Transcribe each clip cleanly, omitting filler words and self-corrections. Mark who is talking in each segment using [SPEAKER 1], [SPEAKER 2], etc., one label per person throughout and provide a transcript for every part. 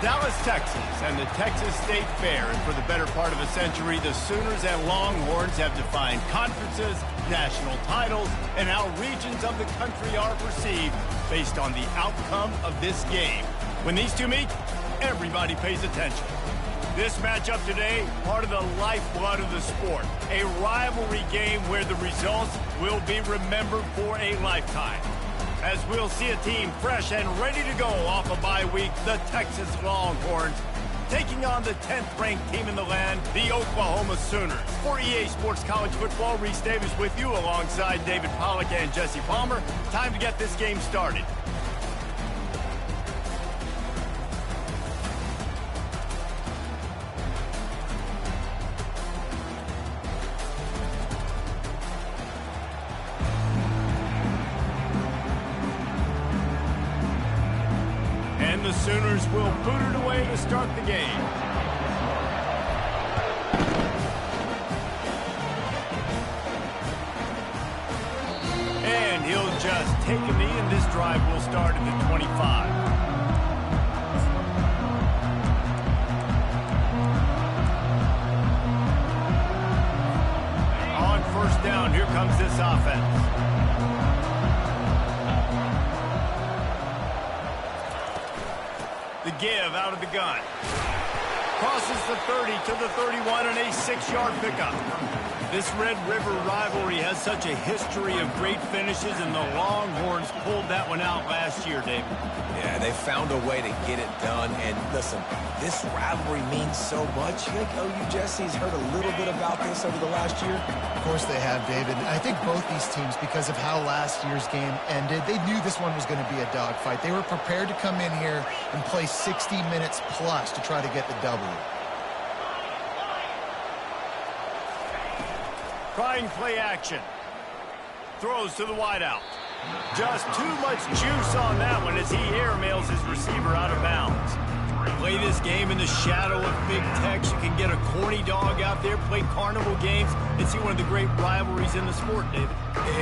[SPEAKER 1] Dallas, Texas, and the Texas State Fair. And for the better part of a century, the Sooners and Longhorns have defined conferences, national titles, and how regions of the country are perceived based on the outcome of this game. When these two meet, everybody pays attention. This matchup today, part of the lifeblood of the sport. A rivalry game where the results will be remembered for a lifetime. As we'll see a team fresh and ready to go off a bye week, the Texas Longhorns, taking on the 10th-ranked team in the land, the Oklahoma Sooners. For EA Sports College Football, Reese Davis with you alongside David Pollack and Jesse Palmer. Time to get this game started. The Sooners will boot it away to start the game. And he'll just take a knee, and this drive will start at the 25. On first down, here comes this offense. The give out of the gun. Crosses the 30 to the 31 and a 6-yard pickup. This Red River rivalry has such a history of great finishes, and the Longhorns pulled that one out last year, David.
[SPEAKER 2] Yeah, they found a way to get it done. And listen, this rivalry means so much. You think OU Jesse's heard a little bit about this over the last year?
[SPEAKER 3] Of course they have, David. I think both these teams, because of how last year's game ended, they knew this one was going to be a dogfight. They were prepared to come in here and play 60 minutes plus to try to get the W.
[SPEAKER 1] Trying play action. Throws to the wideout. Just too much juice on that one as he airmails his receiver out of bounds. Play this game in the shadow of Big Tex. You can get a corny dog out there, play carnival games, and see one of the great rivalries in the sport, David.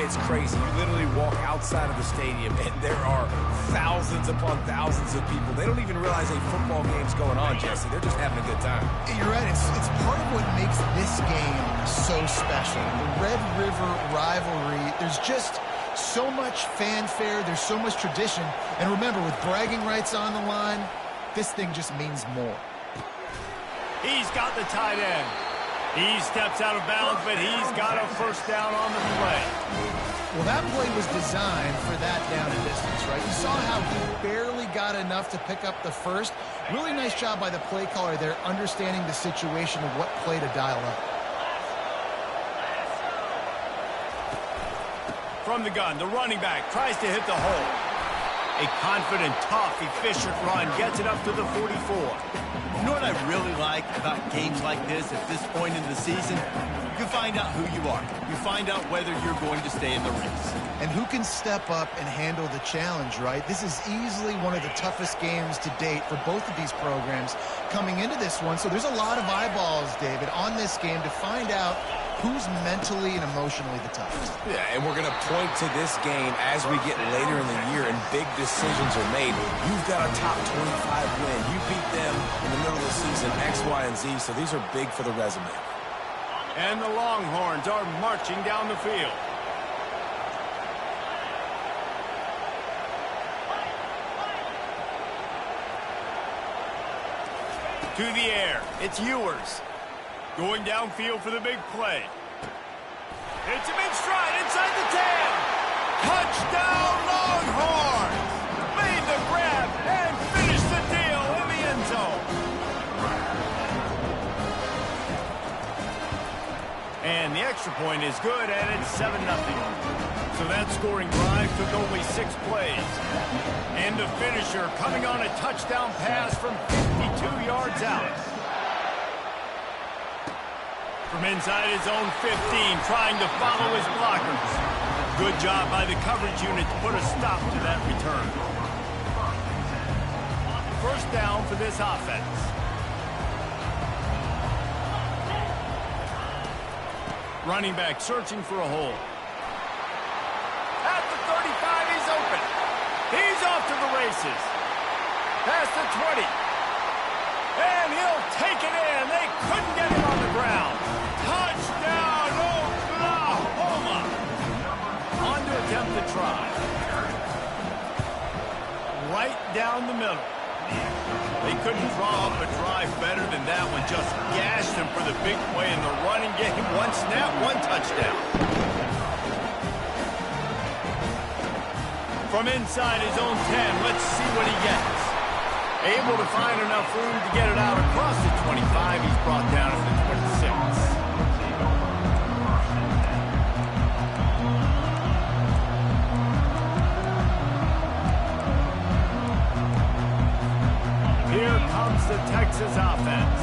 [SPEAKER 2] It's crazy. You literally walk outside of the stadium, and there are thousands upon thousands of people. They don't even realize a football game's going on, Jesse. They're just having a good time.
[SPEAKER 3] You're right. It's part of what makes this game so special. The Red River rivalry, there's just so much fanfare. There's so much tradition. And remember, with bragging rights on the line, this thing just means more.
[SPEAKER 1] He's got the tight end. He steps out of bounds, but he's got a first down on the play.
[SPEAKER 3] Well, that play was designed for that down and distance, right? You saw how he barely got enough to pick up the first. Really nice job by the play caller there, understanding the situation of what play to dial up.
[SPEAKER 1] From the gun, the running back tries to hit the hole. A confident, tough, efficient run gets it up to the 44.
[SPEAKER 4] You know what I really like about games like this at this point in the season? You find out who you are. You find out whether you're going to stay in the race.
[SPEAKER 3] And who can step up and handle the challenge, right? This is easily one of the toughest games to date for both of these programs coming into this one. So there's a lot of eyeballs, David, on this game to find out who's mentally and emotionally the toughest.
[SPEAKER 2] Yeah, and we're going to point to this game as we get later in the year and big decisions are made. You've got a top 25 win. You beat them in the middle of the season, X, Y, and Z, so these are big for the resume.
[SPEAKER 1] And the Longhorns are marching down the field. To the air, it's Ewers. Going downfield for the big play. It's a big stride inside the 10. Touchdown, Longhorns! Made the grab and finished the deal in the end zone. And the extra point is good, and it's 7-0. So that scoring drive took only 6 plays. And the finisher coming on a touchdown pass from 52 yards out. From inside his own 15, trying to follow his blockers. Good job by the coverage unit to put a stop to that return. First down for this offense. Running back searching for a hole. At the 35, he's open. He's off to the races. Past the 20. try. Right down the middle. They couldn't draw up a drive better than that one. Just gashed him for the big play in the running game. One snap, one touchdown. From inside his own 10, let's see what he gets. Able to find enough room to get it out across the 25. He's brought down at the 26. Here comes the Texas offense.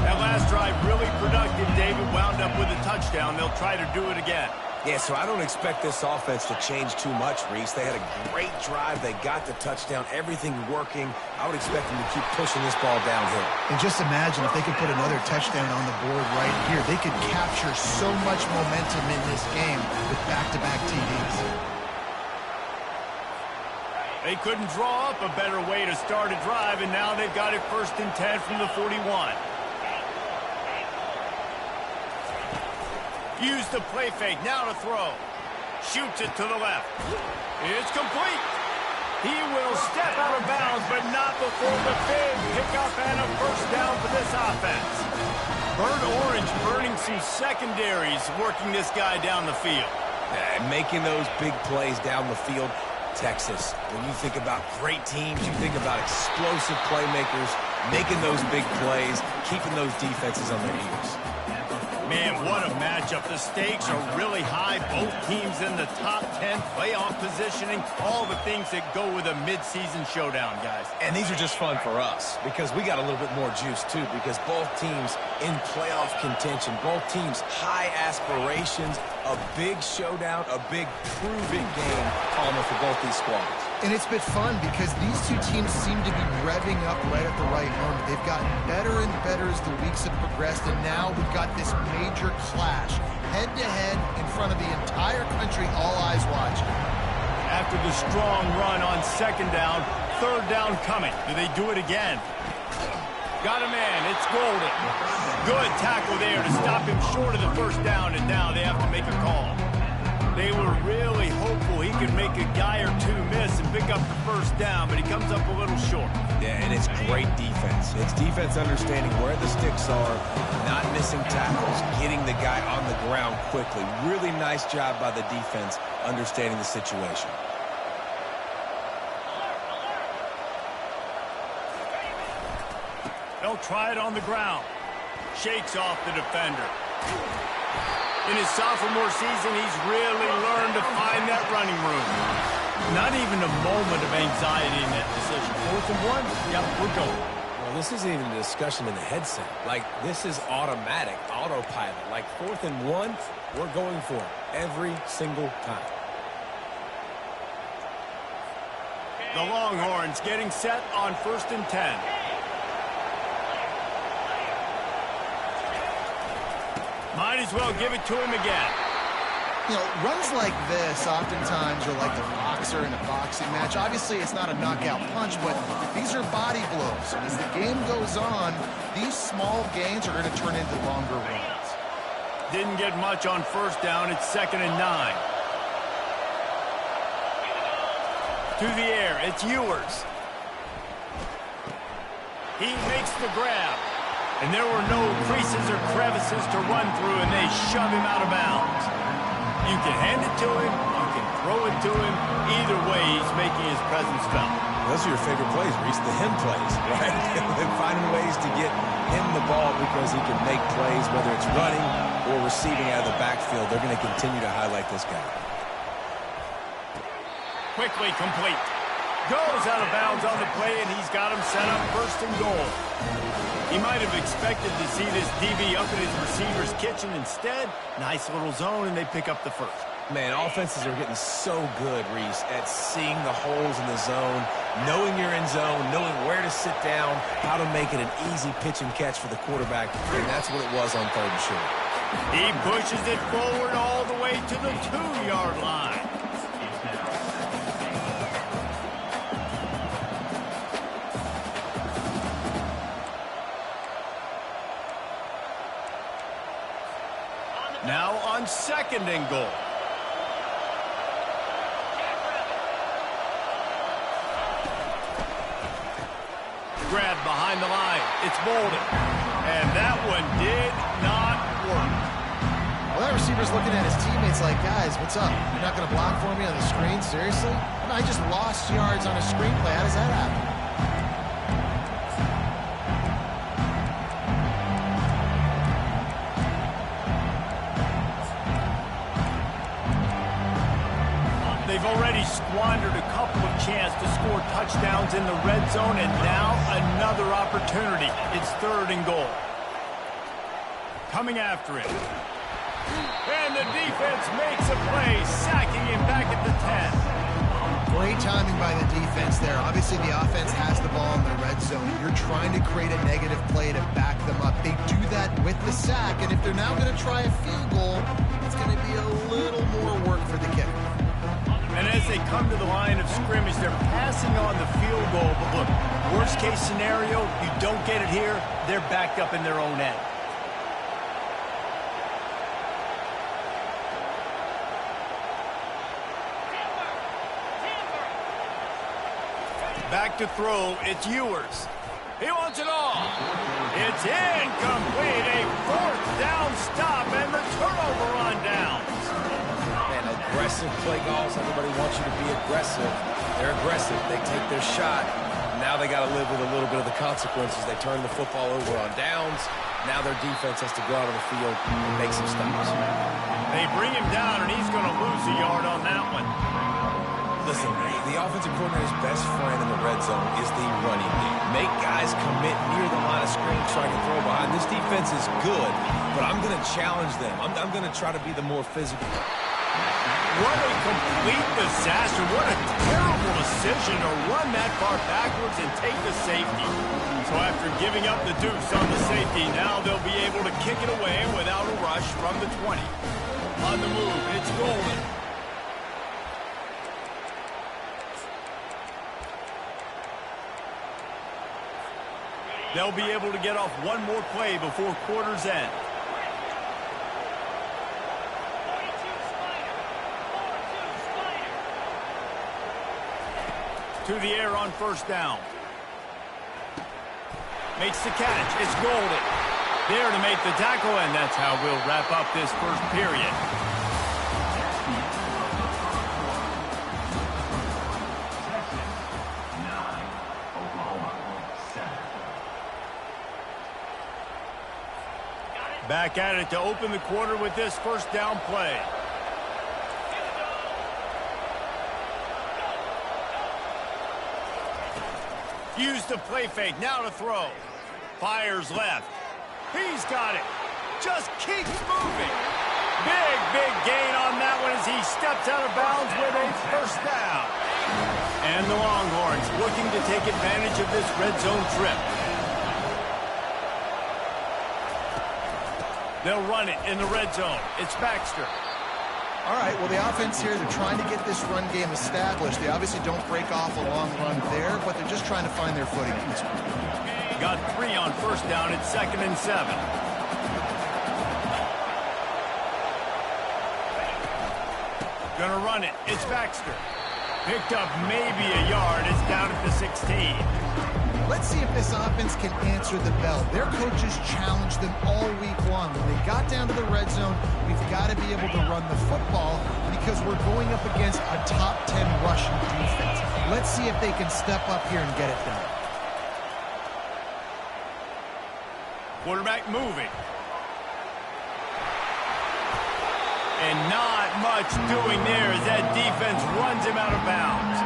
[SPEAKER 1] That last drive really productive. David wound up with a touchdown. They'll try to do it again.
[SPEAKER 2] Yeah, so I don't expect this offense to change too much, Reese. They had a great drive. They got the touchdown. Everything working. I would expect them to keep pushing this ball downhill.
[SPEAKER 3] And just imagine if they could put another touchdown on the board right here. They could capture so much momentum in this game with back-to-back TDs.
[SPEAKER 1] They couldn't draw up a better way to start a drive, and now they've got it 1st and 10 from the 41. Use the play fake, now to throw. Shoots it to the left. It's complete. He will step out of bounds, but not before the big pickup and a 1st down for this offense. Bird Orange burning some secondaries, working this guy down the field.
[SPEAKER 2] Making those big plays down the field. Texas, when you think about great teams, you think about explosive playmakers, making those big plays, keeping those defenses on their heels.
[SPEAKER 1] Man, what a matchup. The stakes are really high. Both teams in the top 10, playoff positioning, all the things that go with a midseason showdown, guys.
[SPEAKER 2] And these are just fun for us because we got a little bit more juice, too, because both teams in playoff contention, both teams high aspirations, a big showdown, a big prove-it game, Palmer, for both these squads.
[SPEAKER 3] And it's been fun because these two teams seem to be revving up right at the right moment. They've gotten better and better as the weeks have progressed, and now we've got this major clash, head-to-head in front of the entire country, all eyes watching.
[SPEAKER 1] After the strong run on 2nd down, 3rd down coming. Do they do it again? Got a man. It's Golden. Good tackle there to stop him short of the 1st down, and now they have to make a call. They were really hopeful he could make a guy or two miss and pick up the 1st down, but he comes up a little short.
[SPEAKER 2] Yeah, and it's great defense. It's defense understanding where the sticks are, not missing tackles, getting the guy on the ground quickly. Really nice job by the defense understanding the situation.
[SPEAKER 1] They'll try it on the ground. Shakes off the defender. In his sophomore season, he's really learned to find that running room. Not even a moment of anxiety in that decision. 4th and 1, yep, we're going.
[SPEAKER 2] Well, this isn't even a discussion in the headset. Like, this is automatic, autopilot. Like, 4th and 1, we're going for it every single time.
[SPEAKER 1] The Longhorns getting set on 1st and 10. Might as well give it to him again.
[SPEAKER 3] You know, runs like this oftentimes are like the boxer in a boxing match. Obviously, it's not a knockout punch, but these are body blows. And as the game goes on, these small gains are going to turn into longer runs.
[SPEAKER 1] Didn't get much on 1st down. It's 2nd and 9. To the air, it's Ewers. He makes the grab. And there were no creases or crevices to run through, and they shove him out of bounds. You can hand it to him, you can throw it to him. Either way, he's making his presence felt.
[SPEAKER 2] Those are your favorite plays, Reese, the him plays, right? They're finding ways to get him the ball because he can make plays, whether it's running or receiving out of the backfield. They're going to continue to highlight this guy.
[SPEAKER 1] Quickly complete. Goes out of bounds on the play, and he's got him set up 1st and goal. He might have expected to see this DB up in his receiver's kitchen. Instead, nice little zone, and they pick up the 1st.
[SPEAKER 2] Man, offenses are getting so good, Reese, at seeing the holes in the zone, knowing you're in zone, knowing where to sit down, how to make it an easy pitch and catch for the quarterback, and that's what it was on 3rd and short.
[SPEAKER 1] He pushes it forward all the way to the 2-yard line. Now on 2nd and goal. It's Bolden. And that one did not work.
[SPEAKER 3] Well, that receiver's looking at his teammates like, guys, what's up? You're not going to block for me on the screen? Seriously? I just lost yards on a screenplay. How does that happen?
[SPEAKER 1] They've already squandered a couple of chances to score touchdowns in the red zone, and now another opportunity. It's 3rd and goal. Coming after it. And the defense makes a play, sacking him back at the 10.
[SPEAKER 3] Great timing by the defense there. Obviously, the offense has the ball in the red zone. You're trying to create a negative play to back them up. They do that with the sack, and if they're now going to try a field goal, it's going to be a little more work for the kicker.
[SPEAKER 1] And as they come to the line of scrimmage, they're passing on the field goal. But look, worst case scenario, you don't get it here, they're backed up in their own end. Back to throw, it's Ewers. He wants it all. It's incomplete, a 4th down stop, and the turnover on downs.
[SPEAKER 2] Man, aggressive play calls. Everybody wants you to be aggressive. They're aggressive. They take their shot. Now they got to live with a little bit of the consequences. They turn the football over on downs. Now their defense has to go out on the field and make some stops.
[SPEAKER 1] They bring him down, and he's going to lose a yard on that one.
[SPEAKER 2] Listen, the offensive coordinator's best friend in the red zone is the running game. Make guys commit near the line of scrimmage trying to throw behind. This defense is good, but I'm going to challenge them. I'm going to try to be the more physical.
[SPEAKER 1] What a complete disaster. What a terrible decision to run that far backwards and take the safety. So after giving up the deuce on the safety, now they'll be able to kick it away without a rush from the 20. On the move, it's Golden. They'll be able to get off one more play before quarter's end. To the air on 1st down. Makes the catch. It's Golden. There to make the tackle, and that's how we'll wrap up this 1st period. Back at it to open the quarter with this 1st down play. Use the play fake, now to throw. Fires left. He's got it. Just keeps moving. Big gain on that one as he steps out of bounds with a 1st down. And the Longhorns looking to take advantage of this red zone trip. They'll run it in the red zone. It's Baxter.
[SPEAKER 3] All right, well, the offense here, they're trying to get this run game established. They obviously don't break off a long run there, but they're just trying to find their footing in this one.
[SPEAKER 1] Got 3 on 1st down. It's 2nd and 7. Gonna run it. It's Baxter. Picked up maybe a yard. It's down at the 16.
[SPEAKER 3] Let's see if this offense can answer the bell. Their coaches challenged them all week long. When they got down to the red zone, we've got to be able to run the football because we're going up against a top 10 rushing defense. Let's see if they can step up here and get it done.
[SPEAKER 1] Quarterback moving. And not much doing there as that defense runs him out of bounds.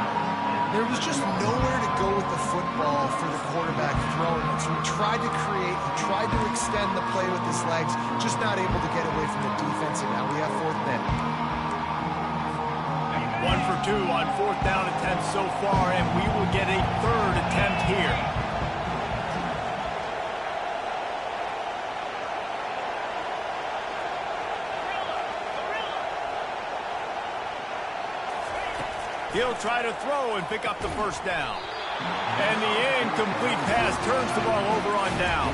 [SPEAKER 3] There was just nowhere to go with the football for the quarterback throwing it. So he tried to create, he tried to extend the play with his legs, just not able to get away from the defense, and now we have 4th down.
[SPEAKER 1] 1 for 2 on 4th down attempts so far, and we will get a 3rd attempt here. He'll try to throw and pick up the 1st down. And the incomplete pass turns the ball over on down.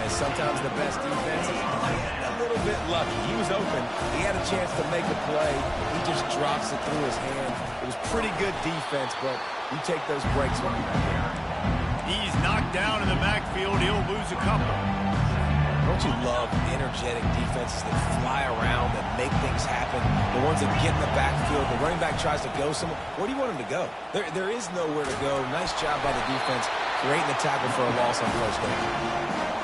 [SPEAKER 2] And sometimes the best defense is a little bit lucky. He was open. He had a chance to make a play. He just drops it through his hand. It was pretty good defense, but you take those breaks when you're there.
[SPEAKER 1] He's knocked down in the backfield. He'll lose a couple.
[SPEAKER 2] Don't you love energetic defenses that fly around, that make things happen? The ones that get in the backfield, the running back tries to go somewhere. Where do you want him to go? There is nowhere to go. Nice job by the defense creating the tackle for a loss on first down.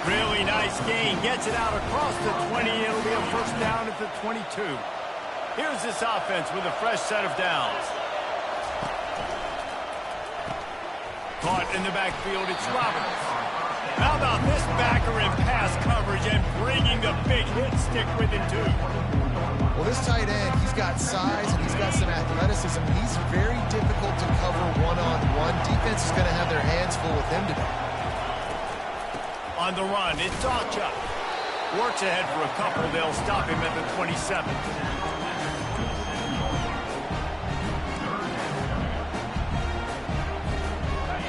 [SPEAKER 1] Really nice gain. Gets it out across the 20. It'll be a first down at the 22. Here's this offense with a fresh set of downs. Caught in the backfield, it's Roberts. How about this backer in pass coverage and bringing the big hit stick with it, too?
[SPEAKER 3] Well, this tight end, he's got size and he's got some athleticism. He's very difficult to cover one-on-one. Defense is going to have their hands full with him today.
[SPEAKER 1] On the run, it's Dacha. Works ahead for a couple. They'll stop him at the 27.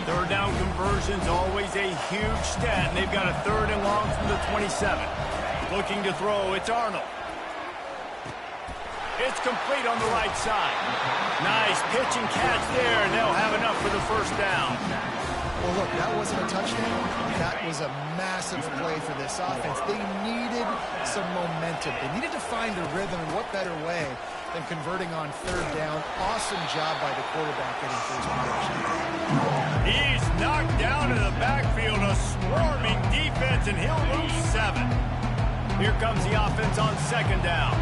[SPEAKER 1] Third down conversions, always a huge stat, and they've got a third and long from the 27. Looking to throw, it's Arnold. It's complete on the right side. Nice pitch and catch there, and they'll have enough for the first down.
[SPEAKER 3] Well, look, that wasn't a touchdown. That was a massive play for this offense. They needed some momentum. They needed to find a rhythm, and what better way than converting on third down. Awesome job by the quarterback getting first position.
[SPEAKER 1] He's knocked down in the backfield, a swarming defense, and he'll lose 7. Here comes the offense on second down.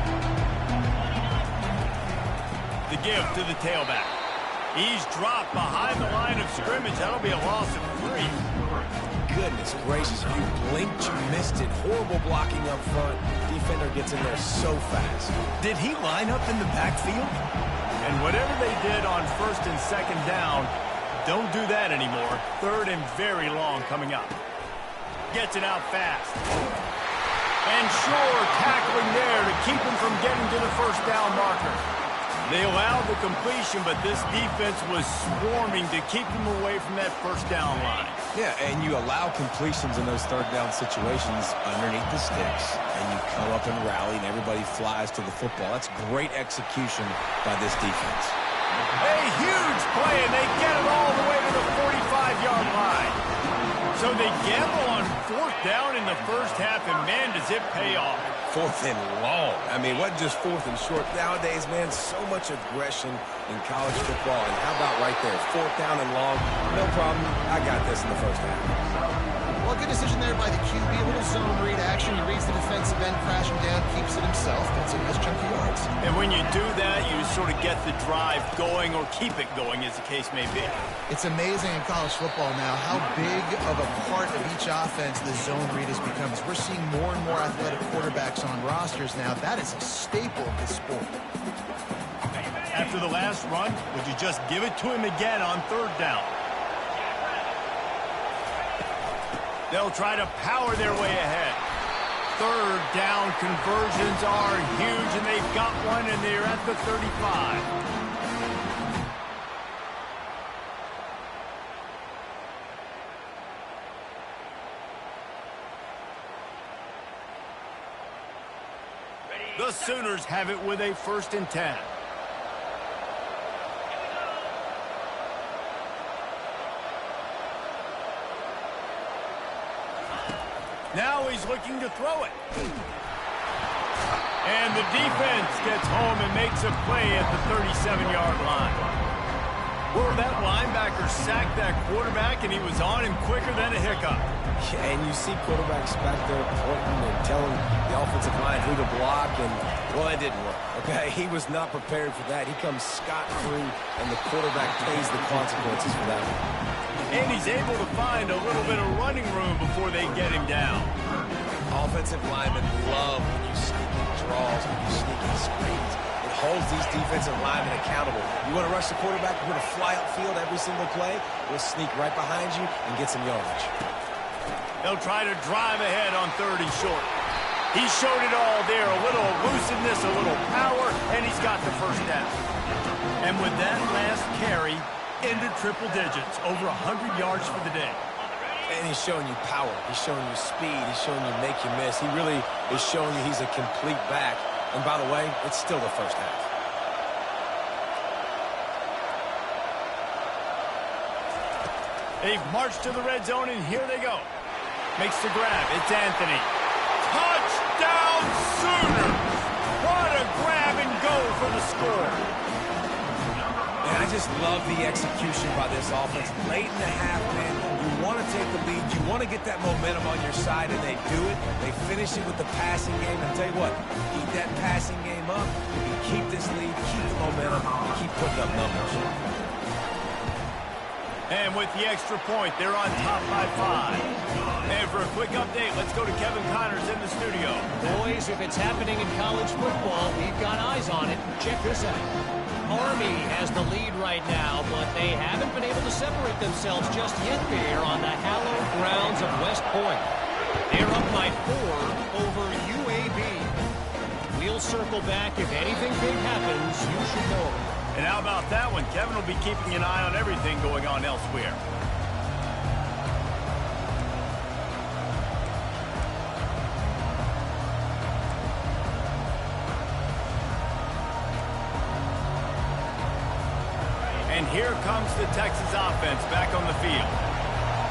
[SPEAKER 1] The give to the tailback. He's dropped behind the line of scrimmage. That'll be a loss of 3.
[SPEAKER 2] Goodness gracious, if you blinked, you missed it. Horrible blocking up front. Defender gets in there so fast.
[SPEAKER 4] Did he line up in the backfield?
[SPEAKER 1] And whatever they did on first and second down, don't do that anymore. Third and very long coming up. Gets it out fast. And sure, tackling there to keep him from getting to the first down marker. They allowed the completion, but this defense was swarming to keep them away from that first down line.
[SPEAKER 2] Yeah, and you allow completions in those third down situations underneath the sticks, and you come up and rally, and everybody flies to the football. That's great execution by this defense.
[SPEAKER 1] A huge play, and they get it all the way to the 45-yard line. So they gamble on fourth down in the first half, and man, does it pay off.
[SPEAKER 2] Fourth and long. I mean, what just fourth and short? Nowadays, man, so much aggression in college football. And how about right there? Fourth down and long. No problem. I got this in the first half.
[SPEAKER 3] Well, good decision there by the QB. A little zone read action. He reads the defensive end, crashing down, keeps it himself. Gets a nice chunky yards.
[SPEAKER 1] And when you do that, you sort of get the drive going or keep it going, as the case may be.
[SPEAKER 3] It's amazing in college football now how big of a part of each offense the zone read has become. As we're seeing more and more athletic quarterbacks on rosters now, that is a staple of this sport.
[SPEAKER 1] After the last run, would you just give it to him again on third down? They'll try to power their way ahead. Third down conversions are huge, and they've got one, and they're at the 35. The Sooners have it with a 1st and 10. Now he's looking to throw it. And the defense gets home and makes a play at the 37-yard line. Well, that linebacker sacked that quarterback, and he was on him quicker than a hiccup.
[SPEAKER 2] Yeah, and you see quarterbacks back there pointing and telling the offensive line who to block, and, well, it didn't work, okay? He was not prepared for that. He comes scot-free, and the quarterback pays the consequences for that one.
[SPEAKER 1] And he's able to find a little bit of running room before they get him down.
[SPEAKER 2] Offensive linemen love when you sneak in draws, when you sneak in screens. It holds these defensive linemen accountable. You want to rush the quarterback, you want to fly upfield every single play, we'll sneak right behind you and get some yardage.
[SPEAKER 1] They'll try to drive ahead on 30 short. He showed it all there, a little elusiveness, a little power, and he's got the first down. And with that last carry, into triple digits, over 100 yards for the day.
[SPEAKER 2] And he's showing you power. He's showing you speed. He's showing you make you miss. He really is showing you he's a complete back. And by the way, it's still the first half.
[SPEAKER 1] They've marched to the red zone, and here they go. Makes the grab. It's Anthony. Touchdown Sooners! What a grab and go for the score.
[SPEAKER 2] And I just love the execution by this offense. Late in the half, man, you want to take the lead. You want to get that momentum on your side, and they do it. They finish it with the passing game. And I'll tell you what, keep that passing game up. You keep this lead, keep the momentum, and keep putting up numbers.
[SPEAKER 1] And with the extra point, they're on top by 5. And for a quick update, let's go to Kevin Connors in the studio.
[SPEAKER 5] Boys, if it's happening in college football, we've got eyes on it. Check this out. Army has the lead right now, but they haven't been able to separate themselves just yet there on the hallowed grounds of West Point. They're up by 4 over UAB. We'll circle back. If anything big happens, you should know.
[SPEAKER 1] And how about that one? Kevin will be keeping an eye on everything going on elsewhere. And here comes the Texas offense back on the field.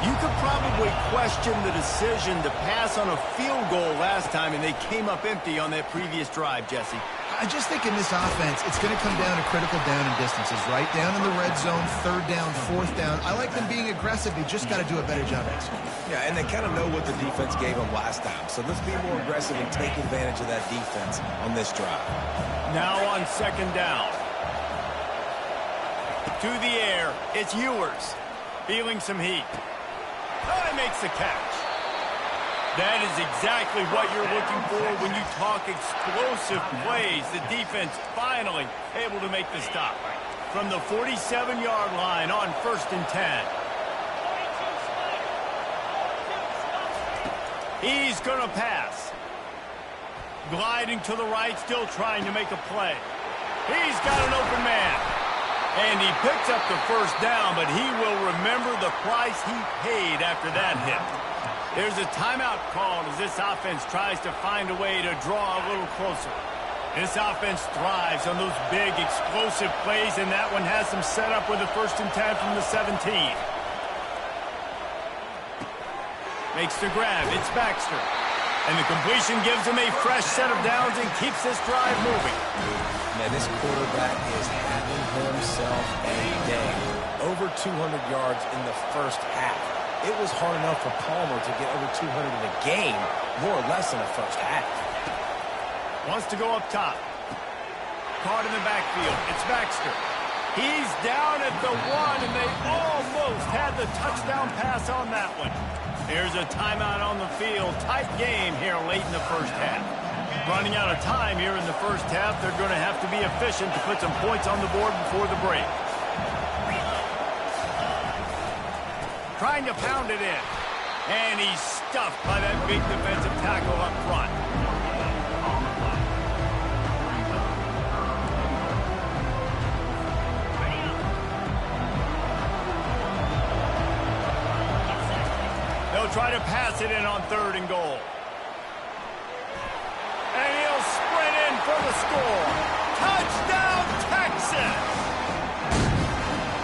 [SPEAKER 1] You could probably question the decision to pass on a field goal last time, and they came up empty on that previous drive, Jesse.
[SPEAKER 3] I just think in this offense, it's going to come down to critical down and distances, right? Down in the red zone, 3rd down, 4th down. I like them being aggressive. You just got to do a better job executing.
[SPEAKER 2] Yeah, and they kind of know what the defense gave them last time. So let's be more aggressive and take advantage of that defense on this drive.
[SPEAKER 1] Now on 2nd down. To the air, it's Ewers. Feeling some heat. Oh, he makes the catch. That is exactly what you're looking for when you talk explosive plays. The defense finally able to make the stop. From the 47-yard line on 1st and 10. He's going to pass. Gliding to the right, still trying to make a play. He's got an open man. And he picks up the 1st down, but he will remember the price he paid after that hit. There's a timeout called as this offense tries to find a way to draw a little closer. This offense thrives on those big, explosive plays, and that one has them set up with a 1st and 10 from the 17. Makes the grab. It's Baxter. And the completion gives him a fresh set of downs and keeps this drive moving.
[SPEAKER 2] Man, this quarterback is having himself a day. Over 200 yards in the 1st half. It was hard enough for Palmer to get over 200 in a game, more or less in the 1st half.
[SPEAKER 1] Wants to go up top. Caught in the backfield. It's Baxter. He's down at the 1, and they almost had the touchdown pass on that one. There's a timeout on the field. Tight game here late in the 1st half. Running out of time here in the 1st half. They're going to have to be efficient to put some points on the board before the break. Trying to pound it in. And he's stuffed by that big defensive tackle up front. They'll try to pass it in on 3rd and goal. And he'll sprint in for the score. Touchdown, Texas!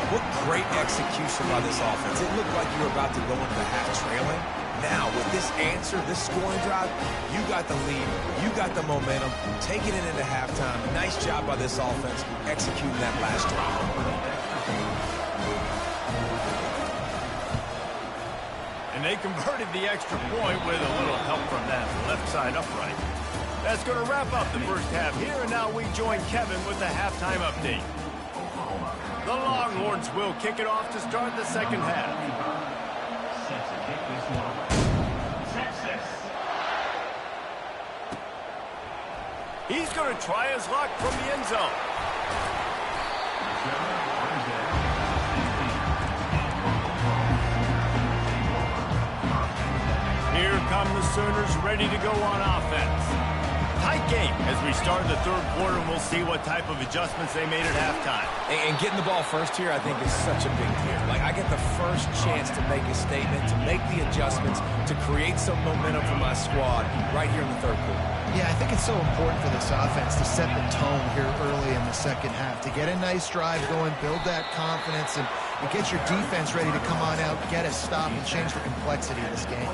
[SPEAKER 2] What great execution by this offense. It looked like you were about to go into the half trailing. Now, with this answer, this scoring drive, you got the lead, you got the momentum, taking it into halftime. Nice job by this offense executing that last drive.
[SPEAKER 1] And they converted the extra point with a little help from that left side upright. That's going to wrap up the 1st half here, and now we join Kevin with the halftime update. The Longhorns will kick it off to start the 2nd half. He's going to try his luck from the end zone. Here come the Sooners ready to go on offense. Tight game as we start the 3rd quarter, and we'll see what type of adjustments they made at halftime.
[SPEAKER 2] And getting the ball first here, I think, is such a big deal. Like, I get the first chance to make a statement, to make the adjustments, to create some momentum for my squad right here in the 3rd quarter.
[SPEAKER 3] Yeah, I think it's so important for this offense to set the tone here early in the 2nd half, to get a nice drive going, build that confidence, and It gets your defense ready to come on out, get a stop, and change the complexity of this game.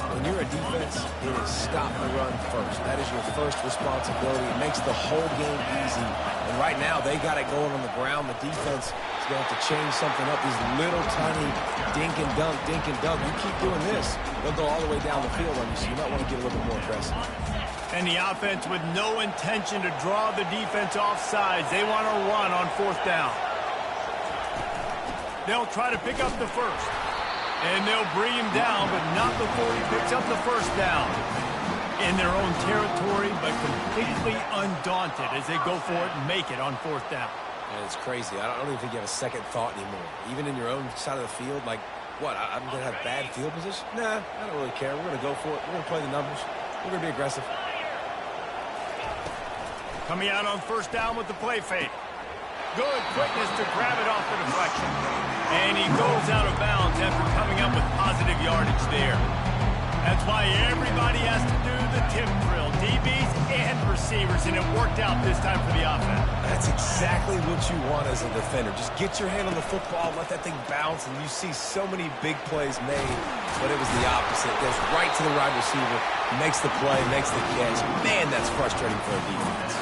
[SPEAKER 2] When you're a defense, it is stop the run first. That is your first responsibility. It makes the whole game easy. And right now, they got it going on the ground. The defense is going to have to change something up. These little tiny dink and dunk, dink and dunk. You keep doing this, they'll go all the way down the field on you, so you might want to get a little bit more aggressive.
[SPEAKER 1] And the offense with no intention to draw the defense off sides. They want to run on 4th down. They'll try to pick up the first. And they'll bring him down, but not before he picks up the first down. In their own territory, but completely undaunted as they go for it and make it on 4th down.
[SPEAKER 2] And it's crazy. I don't even think you have a second thought anymore. Even in your own side of the field, like, what, I'm going to have bad field position? Nah, I don't really care. We're going to go for it. We're going to play the numbers. We're going to be aggressive.
[SPEAKER 1] Coming out on 1st down with the play fake. Good quickness to grab it off the deflection. And he goes out of bounds after coming up with positive yardage there. That's why everybody has to do the tip drill, DBs and receivers, and it worked out this time for the offense.
[SPEAKER 2] That's exactly what you want as a defender. Just get your hand on the football, let that thing bounce, and you see so many big plays made, but it was the opposite. It goes right to the wide receiver, makes the play, makes the catch. Man, that's frustrating for a defense.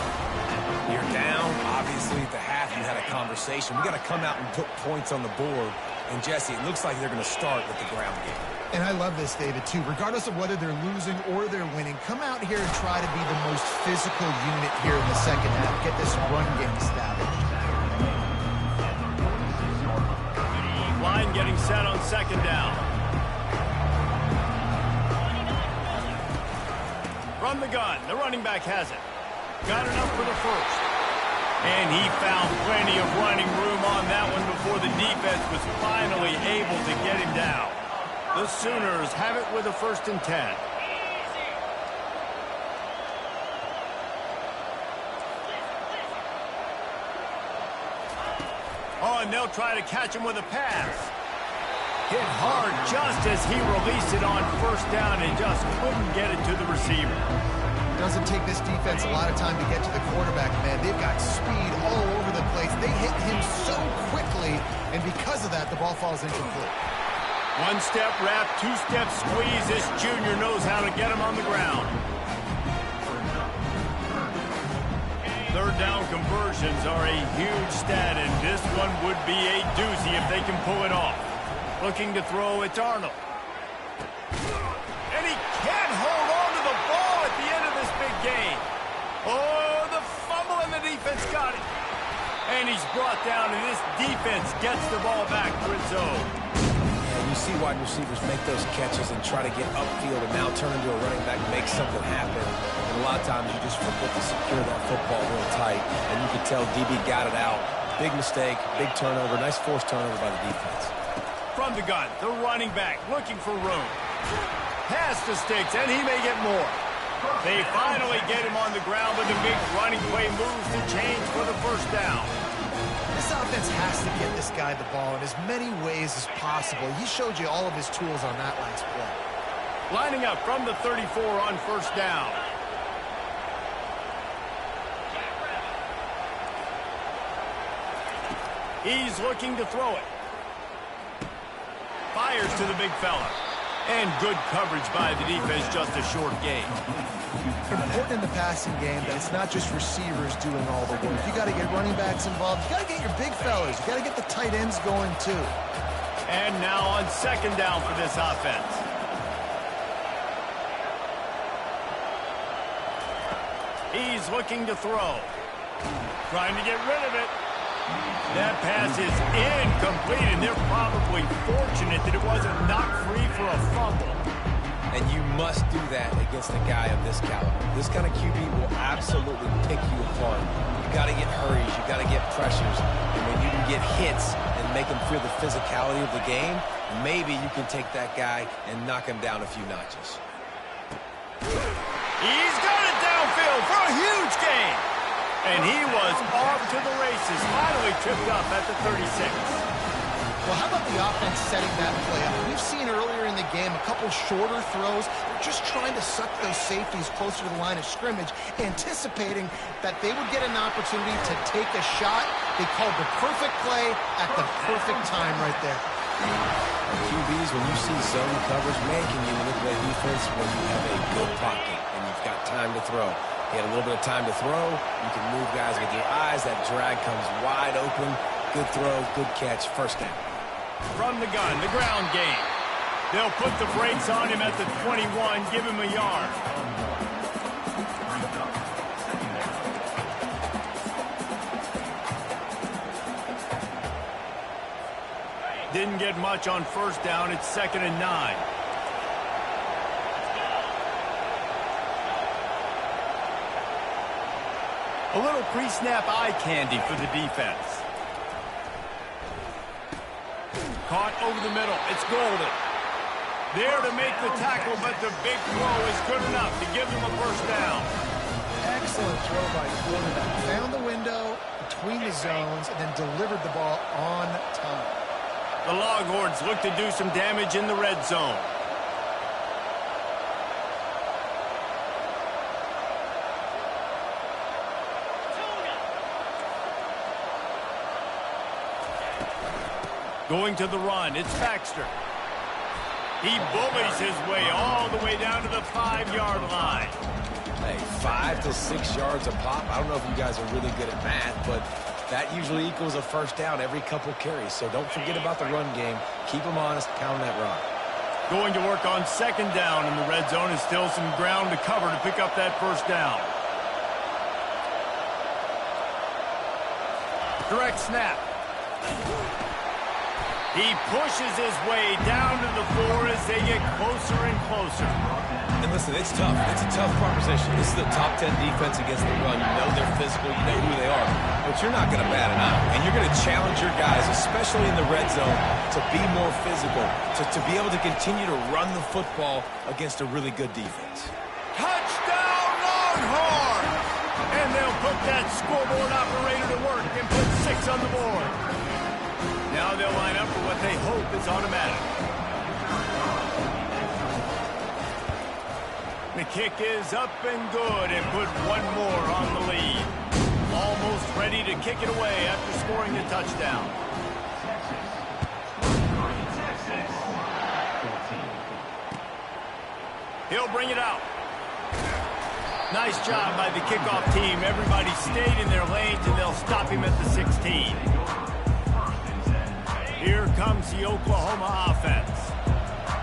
[SPEAKER 2] You're down, obviously, at the half. You had a conversation. We got to come out and put points on the board. And, Jesse, it looks like they're going to start with the ground game.
[SPEAKER 3] And I love this, David, too. Regardless of whether they're losing or they're winning, come out here and try to be the most physical unit here in the second half. Get this run game established.
[SPEAKER 1] Line getting set on 2nd down. From the gun, the running back has it. Got enough for the first. And he found plenty of running room on that one before the defense was finally able to get him down. The Sooners have it with a 1st and 10. Oh, and they'll try to catch him with a pass. Hit hard just as he released it on 1st down and just couldn't get it to the receiver.
[SPEAKER 3] Doesn't take this defense a lot of time to get to the quarterback, man. They've got speed all over the place. They hit him so quickly, and because of that, the ball falls incomplete.
[SPEAKER 1] 1-step wrap, 2-step squeeze. This junior knows how to get him on the ground. 3rd down conversions are a huge stat, and this one would be a doozy if they can pull it off. Looking to throw, it's Arnold. And he can't hold on to the ball at the end of this big game. Oh, the fumble, and the defense got it. And he's brought down, and this defense gets the ball back to its own.
[SPEAKER 2] And you see wide receivers make those catches and try to get upfield and now turn into a running back, make something happen. And a lot of times you just forget to secure that football real tight. And you can tell DB got it out. Big mistake, big turnover, nice forced turnover by the defense.
[SPEAKER 1] From the gun, the running back looking for room. Pass to Sticks, and he may get more. They finally get him on the ground, but the big running play moves the chains for the 1st down.
[SPEAKER 3] This offense has to get this guy the ball in as many ways as possible. He showed you all of his tools on that last play.
[SPEAKER 1] Lining up from the 34 on 1st down. He's looking to throw it. Fires to the big fella. And good coverage by the defense, just a short gain.
[SPEAKER 3] Important in the passing game that it's not just receivers doing all the work. You got to get running backs involved. You got to get your big fellas. You got to get the tight ends going too.
[SPEAKER 1] And now on 2nd down for this offense. He's looking to throw. Trying to get rid of it. That pass is incomplete, and they're probably fortunate that it wasn't knocked free for a fumble.
[SPEAKER 2] And you must do that against a guy of this caliber. This kind of QB will absolutely pick you apart. You got to get hurries. You got to get pressures. And when you can get hits and make him feel the physicality of the game, maybe you can take that guy and knock him down a few notches.
[SPEAKER 1] He's got it downfield for a huge gain. And he was off to the races, finally tripped up at the 36.
[SPEAKER 3] Well, how about the offense setting that play up? We've seen earlier in the game a couple shorter throws. They're just trying to suck those safeties closer to the line of scrimmage, anticipating that they would get an opportunity to take a shot. They called the perfect play at the perfect time right there.
[SPEAKER 2] QBs, when you see zone coverage, man, can you manipulate defense when you have a good pocket and you've got time to throw. You had a little bit of time to throw. You can move guys with your eyes. That drag comes wide open. Good throw, good catch, first down.
[SPEAKER 1] From the gun, the ground game. They'll put the brakes on him at the 21, give him a yard. Didn't get much on first down. It's 2nd and 9. A little pre-snap eye candy for the defense. Caught over the middle. It's Golden. There to make the tackle, but the big throw is good enough to give them a first down.
[SPEAKER 3] Excellent throw by quarterback. Found the window between the zones and then delivered the ball on time.
[SPEAKER 1] The Longhorns look to do some damage in the red zone. Going to the run, it's Baxter. He bullies his way all the way down to the 5-yard line.
[SPEAKER 2] Hey, 5 to 6 yards a pop. I don't know if you guys are really good at math, but that usually equals a first down every couple carries. So don't forget about the run game. Keep them honest, pound that rock.
[SPEAKER 1] Going to work on 2nd down in the red zone, and still some ground to cover to pick up that first down. Direct snap. He pushes his way down to the 4 as they get closer and closer.
[SPEAKER 2] And listen, it's tough. It's a tough proposition. This is the top 10 defense against the run. You know they're physical. You know who they are. But you're not going to bat an eye. And you're going to challenge your guys, especially in the red zone, to be more physical, to be able to continue to run the football against a really good defense.
[SPEAKER 1] Touchdown, Longhorns! And they'll put that scoreboard operator to work and put 6 on the board. Now they'll line up for what they hope is automatic. The kick is up and good and put one more on the lead. Almost ready to kick it away after scoring a touchdown. He'll bring it out. Nice job by the kickoff team. Everybody stayed in their lanes, and they'll stop him at the 16. Here comes the Oklahoma offense.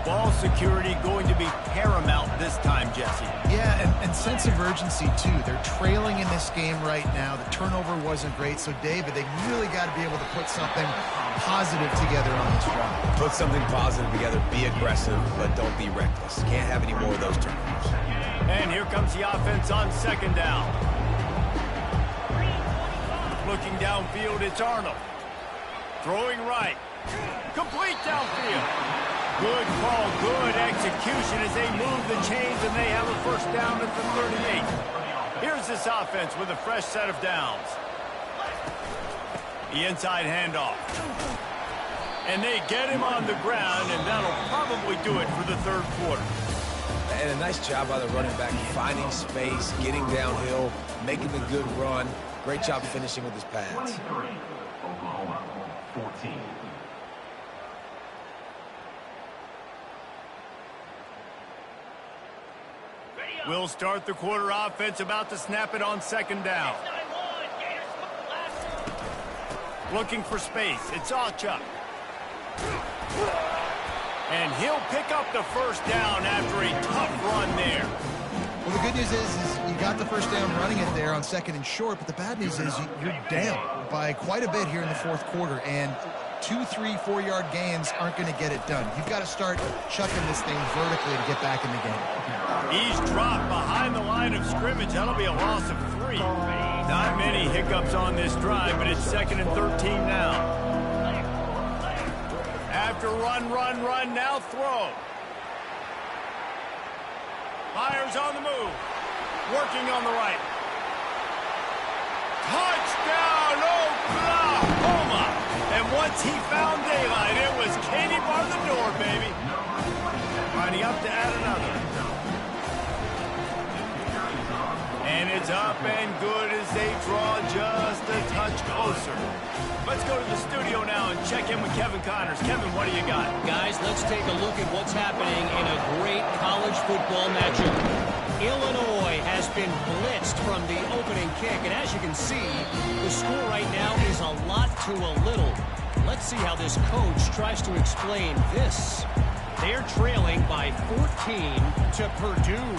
[SPEAKER 1] Ball security going to be paramount this time, Jesse.
[SPEAKER 3] Yeah, and sense of urgency, too. They're trailing in this game right now. The turnover wasn't great. So, David, they really got to be able to put something positive together on this drive.
[SPEAKER 2] Put something positive together. Be aggressive, but don't be reckless. Can't have any more of those turnovers.
[SPEAKER 1] And here comes the offense on 2nd down. Looking downfield, it's Arnold. Throwing right. Complete downfield. Good call, good execution as they move the chains, and they have a first down at the 38. Here's this offense with a fresh set of downs. The inside handoff. And they get him on the ground, and that'll probably do it for the 3rd quarter.
[SPEAKER 2] And a nice job by the running back, finding space, getting downhill, making a good run. Great job finishing with his pads.
[SPEAKER 6] Oklahoma, 14.
[SPEAKER 1] We'll start the quarter. Offense about to snap it on 2nd down. Looking for space. It's Achuk. And he'll pick up the first down after a tough run there.
[SPEAKER 3] Well, the good news is you got the first down running it there on 2nd and short, but the bad news is you're down by quite a bit here in the 4th quarter, and 2, 3, 4-yard gains aren't going to get it done. You've got to start chucking this thing vertically to get back in the game.
[SPEAKER 1] He's dropped behind the line of scrimmage. That'll be a loss of 3. Not many hiccups on this drive, but it's 2nd and 13 now. After run, now throw. Myers on the move. Working on the right. Touchdown, Oklahoma! And once he found daylight, it was Katie bar the door, baby. Lining up to add another. And it's up and good as they draw just a touch closer. Let's go to the studio now and check in with Kevin Connors. Kevin, what do you got?
[SPEAKER 5] Guys, let's take a look at what's happening in a great college football matchup. Illinois has been blitzed from the opening kick, and as you can see, the score right now is a lot to a little. Let's see how this coach tries to explain this. They're trailing by 14 to Purdue.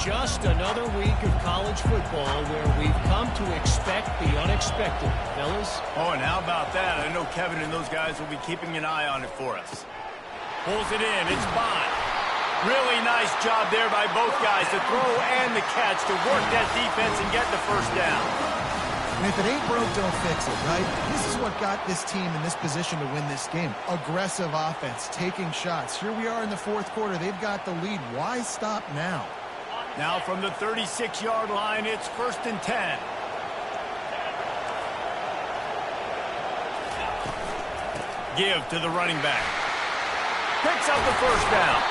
[SPEAKER 5] Just another week of college football where we've come to expect the unexpected, fellas.
[SPEAKER 1] Oh, and how about that? I know Kevin and those guys will be keeping an eye on it for us. Pulls it in. It's Bond. Really nice job there by both guys, the throw and the catch, to work that defense and get the first down.
[SPEAKER 3] And if it ain't broke, don't fix it, right? This is what got this team in this position to win this game. Aggressive offense, taking shots. Here we are in the fourth quarter. They've got the lead. Why stop now?
[SPEAKER 1] Now from the 36-yard line, it's 1st and 10. Give to the running back. Picks up the first down.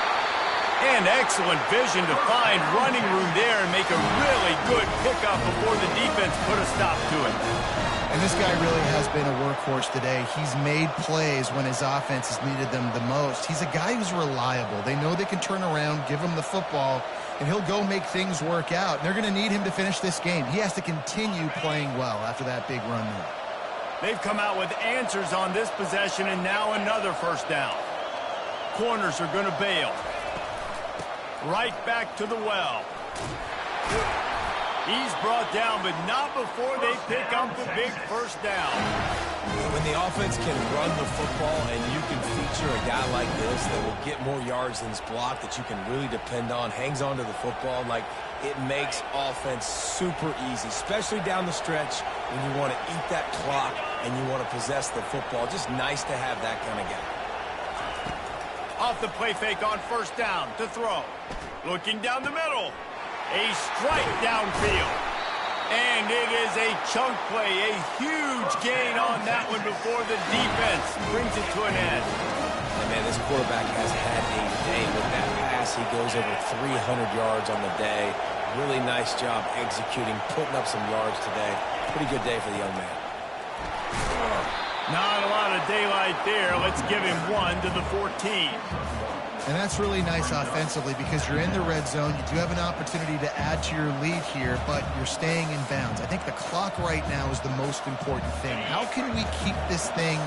[SPEAKER 1] And excellent vision to find running room there and make a really good pickup before the defense put a stop to it.
[SPEAKER 3] And this guy really has been a workhorse today. He's made plays when his offense has needed them the most. He's a guy who's reliable. They know they can turn around, give him the football, and he'll go make things work out. They're going to need him to finish this game. He has to continue playing well after that big run there.
[SPEAKER 1] They've come out with answers on this possession, and now another first down. Corners are going to bail. Right back to the well. He's brought down, but not before they pick up the big first down.
[SPEAKER 2] When the offense can run the football and you can feature a guy like this that will get more yards than his block, that you can really depend on, hangs on to the football, like, it makes offense super easy, especially down the stretch when you want to eat that clock and you want to possess the football. Just nice to have that kind of guy.
[SPEAKER 1] Off the play fake on first down to throw. Looking down the middle. A strike downfield. And it is a chunk play, a huge gain on that one before the defense brings it to an end.
[SPEAKER 2] And man, this quarterback has had a day with that pass. He goes over 300 yards on the day. Really nice job executing, putting up some yards today. Pretty good day for the young man.
[SPEAKER 1] Not a lot of daylight there. Let's give him one to the 14.
[SPEAKER 3] And that's really nice offensively because you're in the red zone. You do have an opportunity to add to your lead here, but you're staying in bounds. I think the clock right now is the most important thing. How can we keep this thing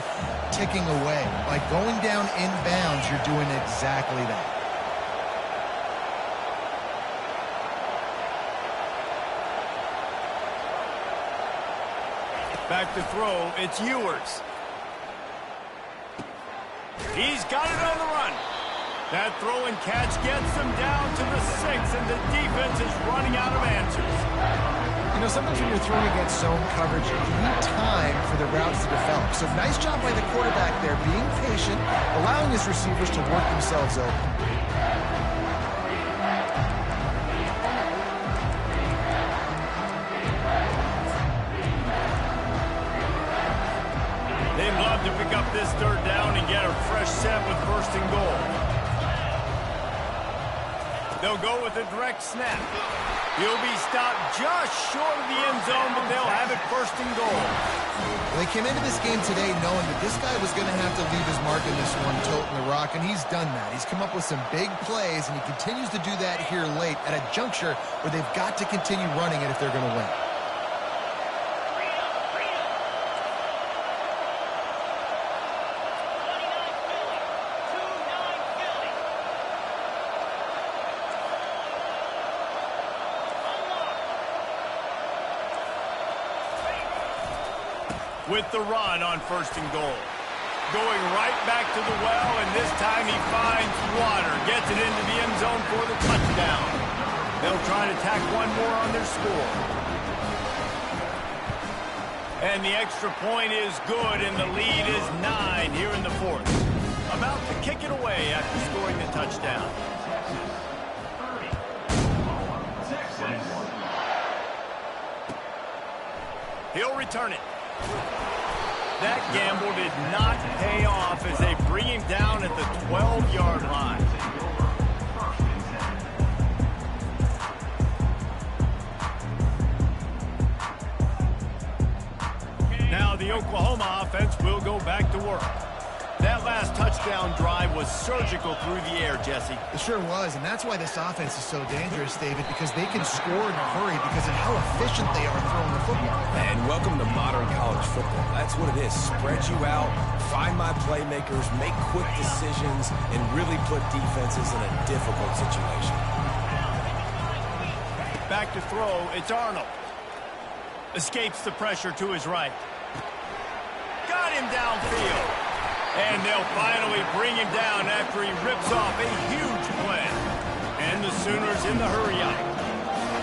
[SPEAKER 3] ticking away? By going down in bounds, you're doing exactly that.
[SPEAKER 1] Back to throw, it's Ewers. He's got it on the run. That throw and catch gets them down to the 6, and the defense is running out of answers.
[SPEAKER 3] You know, sometimes when you're throwing against zone coverage, you need time for the routes to develop. So nice job by the quarterback there, being patient, allowing his receivers to work themselves open.
[SPEAKER 1] They'd love to pick up this third down and get a fresh set with 1st and goal. They'll go with a direct snap. He'll be stopped just short of the end zone, but they'll have it 1st and goal.
[SPEAKER 3] They came into this game today knowing that this guy was going to have to leave his mark in this one, toting the rock, and he's done that. He's come up with some big plays, and he continues to do that here late at a juncture where they've got to continue running it if they're going to win.
[SPEAKER 1] With the run on 1st and goal. Going right back to the well, and this time he finds water. Gets it into the end zone for the touchdown. They'll try to tack one more on their score. And the extra point is good, and the lead is 9 here in the 4th. About to kick it away after scoring the touchdown. He'll return it. That gamble did not pay off as they bring him down at the 12-yard line. Now the Oklahoma offense will go back to work. That last touchdown drive was surgical through the air, Jesse.
[SPEAKER 3] It sure was, and that's why this offense is so dangerous, David, because they can score in a hurry because of how efficient they are throwing the football.
[SPEAKER 2] And welcome to modern college football. That's what it is. Spread you out, find my playmakers, make quick decisions, and really put defenses in a difficult situation.
[SPEAKER 1] Back to throw, it's Arnold. Escapes the pressure to his right. Got him downfield. And they'll finally bring him down after he rips off a huge play. And the Sooners in the hurry-up.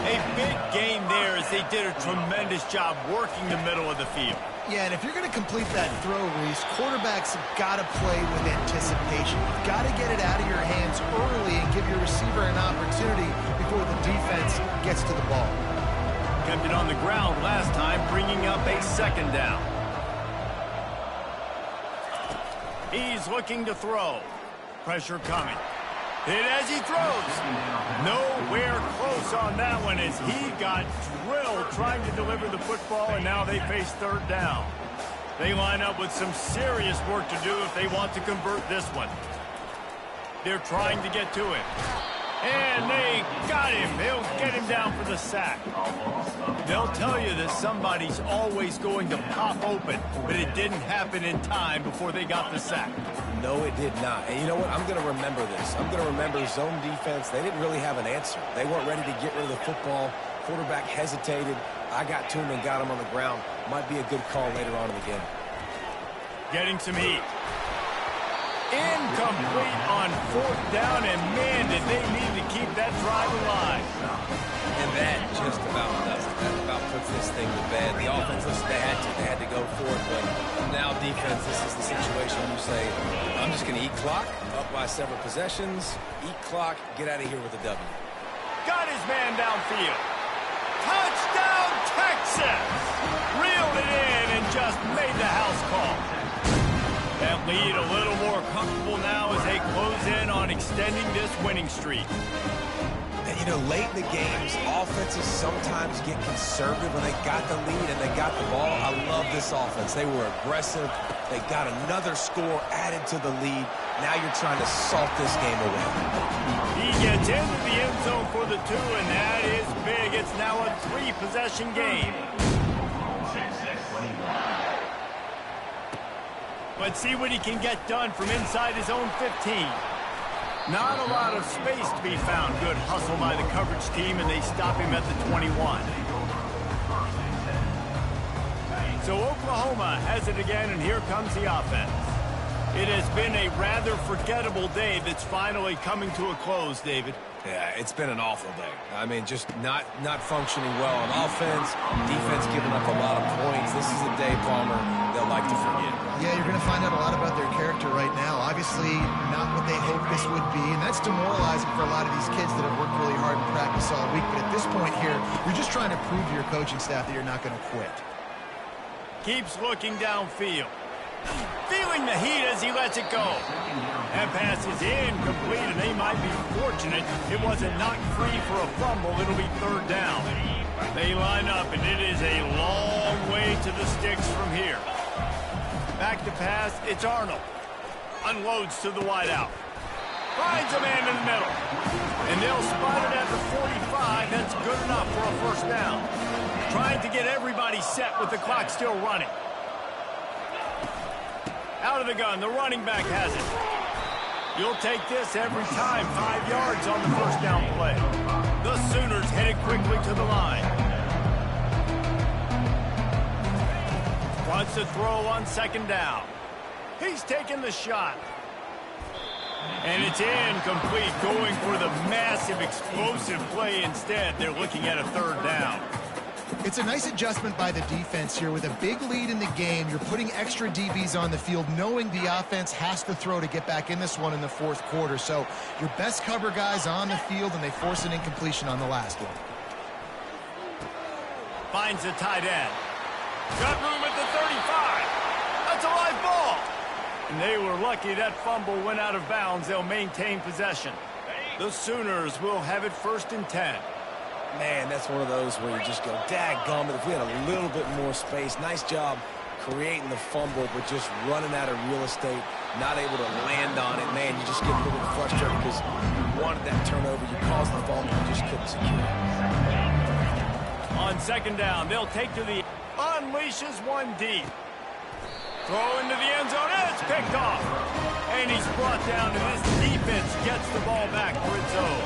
[SPEAKER 1] A big gain there as they did a tremendous job working the middle of the field.
[SPEAKER 3] Yeah, and if you're going to complete that throw, Reese, quarterbacks have got to play with anticipation. You've got to get it out of your hands early and give your receiver an opportunity before the defense gets to the ball.
[SPEAKER 1] Kept it on the ground last time, bringing up a second down. He's looking to throw. Pressure coming. Hit as he throws. Nowhere close on that one as he got drilled trying to deliver the football, and now they face third down. They line up with some serious work to do if they want to convert this one. They're trying to get to him. And they got him. They'll get him down for the sack. They'll tell you that somebody's always going to pop open, but it didn't happen in time before they got the sack.
[SPEAKER 2] No, it did not. And you know what? I'm going to remember this. I'm going to remember zone defense. They didn't really have an answer. They weren't ready to get rid of the football. Quarterback hesitated. I got to him and got him on the ground. Might be a good call later on in the game.
[SPEAKER 1] Getting some heat. Incomplete on fourth down, and man, did they need to keep that drive alive.
[SPEAKER 2] And that just about does it. That about puts this thing to bed. The offense, listen, they had to go for it, but now defense, this is the situation you say, I'm just going to eat clock, up by several possessions, eat clock, get out of here with a W.
[SPEAKER 1] Got his man downfield. Touchdown, Texas! Reeled it in and just made the house call. That lead a little more comfortable now as they close in on extending this winning streak.
[SPEAKER 2] And, you know, late in the games, offenses sometimes get conservative when they got the lead and they got the ball. I love this offense. They were aggressive. They got another score added to the lead. Now you're trying to salt this game away.
[SPEAKER 1] He gets into the end zone for the two, and that is big. It's now a three-possession game. Let's see what he can get done from inside his own 15. Not a lot of space to be found. Good hustle by the coverage team, and they stop him at the 21. So Oklahoma has it again, and here comes the offense. It has been a rather forgettable day that's finally coming to a close, David.
[SPEAKER 2] Yeah, it's been an awful day. I mean, just not functioning well on offense. Defense giving up a lot of points. This is a day, Palmer, they'll like to forget.
[SPEAKER 3] Yeah, you're going to find out a lot about their character right now. Obviously, not what they hoped this would be, and that's demoralizing for a lot of these kids that have worked really hard in practice all week. But at this point here, you're just trying to prove to your coaching staff that you're not going to quit.
[SPEAKER 1] Keeps looking downfield. Feeling the heat as he lets it go. That pass is incomplete, and they might be fortunate it wasn't knocked free for a fumble. It'll be third down. They line up, and it is a long way to the sticks from here. Back to pass, it's Arnold. Unloads to the wideout. Finds a man in the middle. And they'll spot it at the 45. That's good enough for a first down. Trying to get everybody set with the clock still running. Out of the gun, the running back has it. You'll take this every time. 5 yards on the first down play. The Sooners headed quickly to the line. Wants to throw on second down. He's taking the shot. And it's incomplete, going for the massive explosive play instead. They're looking at a third down.
[SPEAKER 3] It's a nice adjustment by the defense here. With a big lead in the game, you're putting extra DBs on the field, knowing the offense has to throw to get back in this one in the fourth quarter. So your best cover guys on the field, and they force an incompletion on the last one.
[SPEAKER 1] Finds a tight end. Got room at the 35. A And they were lucky that fumble went out of bounds. They'll maintain possession. The Sooners will have it 1st and 10.
[SPEAKER 2] Man, that's one of those where you just go, dadgummit, if we had a little bit more space. Nice job creating the fumble, but just running out of real estate, not able to land on it. Man, you just get a little bit frustrated because you wanted that turnover. You caused the fumble, you just couldn't secure it.
[SPEAKER 1] On 2nd down, they'll take to the unleashes one deep. Throw into the end zone. It's picked off. And he's brought down, and this defense gets the ball back for its own.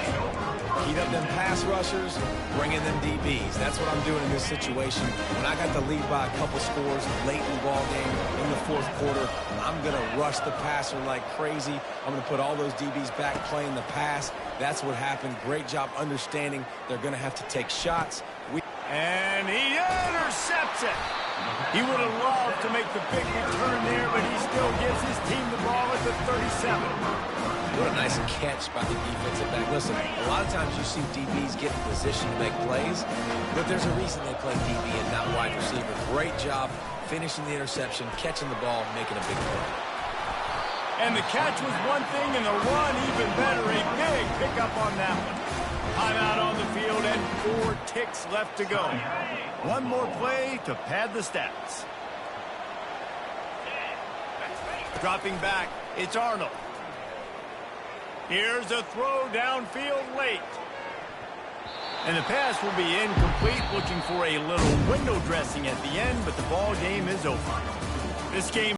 [SPEAKER 2] Heat up them pass rushers, bring in them DBs. That's what I'm doing in this situation. When I got the lead by a couple scores late in the ball game in the 4th quarter, I'm going to rush the passer like crazy. I'm going to put all those DBs back playing the pass. That's what happened. Great job understanding they're going to have to take shots.
[SPEAKER 1] And he intercepts it. He would have loved to make the big return there, but he still gives his team the ball at the 37.
[SPEAKER 2] What a nice catch by the defensive back. Listen, a lot of times you see DBs get in position to make plays, but there's a reason they play DB and not wide receiver. Great job finishing the interception, catching the ball, making a big play.
[SPEAKER 1] And the catch was one thing, and the run even better. A big pickup on that one. Timeout on the field and 4 ticks left to go. One more play to pad the stats. Dropping back, it's Arnold. Here's a throw downfield late. And the pass will be incomplete, looking for a little window dressing at the end, but the ball game is over. This game